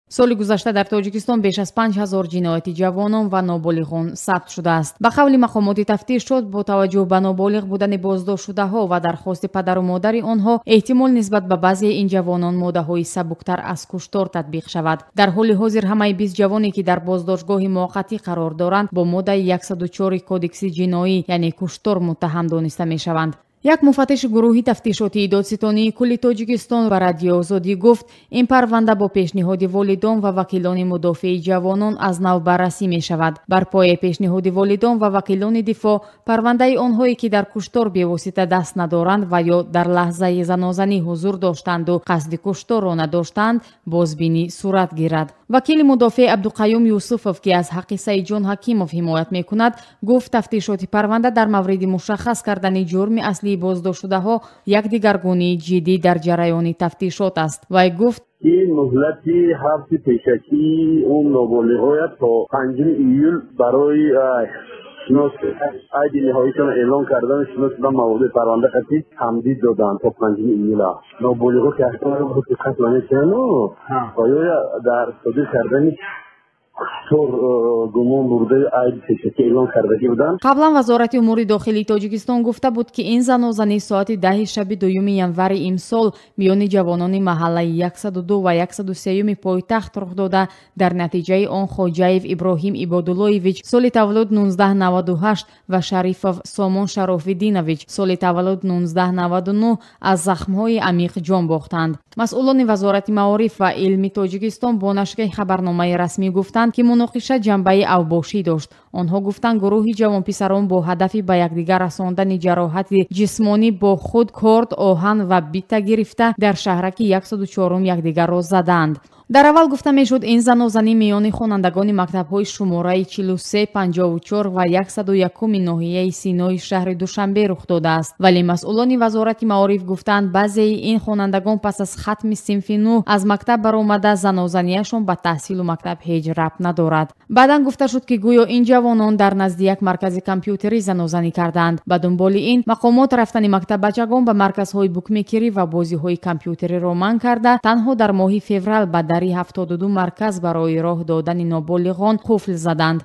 соли гузашта дар тоҷикистон беш аз 5000 ҷинояти ҷавонон ва ноболиғон сабт шудааст. ба қавли мақомоти тафтишот, бо таваҷҷӯҳ ба ноболиғ будани боздоштшудаҳо ва дархости падару модари онҳо, эҳтимол нисбат ба баъзеи ин ҷавонон моддаҳои сабуктар аз куштор татбиқ шавад. дар ҳоли ҳозир ҳамаи 20 ҷавоне ки дар боздоштгоҳи муваққатӣ қарор доранд, бо моддаи 104 кодекси ҷиноӣ, яъне куштор, муттаҳам дониста мешаванд. як муфаттиши гурӯҳи тафтишотии додситонии кулли Тоҷикистон ба Радиои Озодӣ гуфт, ин парванда бо пешниҳоди волидон ва вакилони мудофии ҷавонон аз нав баррасӣ мешавад. бар пояи пешниҳоди волидон ва вакилони дифоъ, парвандаи онҳое ки дар куштор бевосита даст надоранд ва ё дар лаҳзаи занозанӣ ҳузур доштанду қасди кушторро надоштанд, бозбинӣ сурат гирад. вакили мудофиъ Абдуқайюм Юсуфов, ки аз ҳаққи Саидҷон Ҳакимов ҳимоят мекунад, гуфт тафтишоти парванда дар мавриди мушаххас кардани ҷурми аслии боздоштшудаҳо як дигаргунии ҷиддӣ дар ҷараёни тафтишот аст. вай гуфт: این مهلت هفت پیشکی اون نابالغ‌ها تا 5 ایول برای شناس عید نهاییشان اعلام کردن شناس و مواد پرونده قطعی تمدید دادن تا 5 ایول. نابالغ‌ها که احتمال رو دقت نمی‌کنن آیا در صدور کردن کشتار گمان برده عید پیشکی اعلام کردگی بودن. қаблан вазорати умури дохилии Тоҷикистон гуфта буд, ки ин занозанӣ соати 10 шаби 2 январи имсол миёни ҷавонони маҳаллаи 102 ва 103 пойтахт рух дода, дар натиҷаи он Хоҷаев Иброҳим Ибодуллоевич соли таваллуд 1998 ва Шарифов Сомон Шарофиддинович соли таваллуд 1999 аз захмҳои амиқ ҷон бохтанд. масъулони вазорати маориф ва илми Тоҷикистон бо нашри хабарномаи расмӣ гуфтанд, ки муноқиша ҷанбаи авбошӣ дошт. онҳо гуфтанд, гурӯҳи ҷавонписарон бо ҳадафи ба якдигар расондани ҷароҳати ҷисмонӣ бо худ корд, оҳан ва бита гирифта дар шаҳраки 104 якдигарро заданд. дар аввал гуфта мешуд, ин занозанӣ миёни хонандагони мактабҳои шумораи 43, 54 ва 101 ноҳияи Синои шаҳри Душанбе рух додааст. вале масъулони вазорати маориф гуфтанд, баъзеи ин хонандагон пас аз хатми синфи 9 аз мактаб баромада, занозаниашон ба таҳсилу мактаб ҳеҷ рабт надорад. баъдан гуфта шуд, ки гӯё ин ҷавонон дар назди як маркази компютерӣ занозанӣ карданд. ба дунболи ин, мақомот рафтани мактаббачагон ба марказҳои букмекерӣ ва бозиҳои компютериро манъ карда, танҳо дар моҳи феврал ба дари 72 марказ барои роҳ додани ноболиғон қуфл заданд.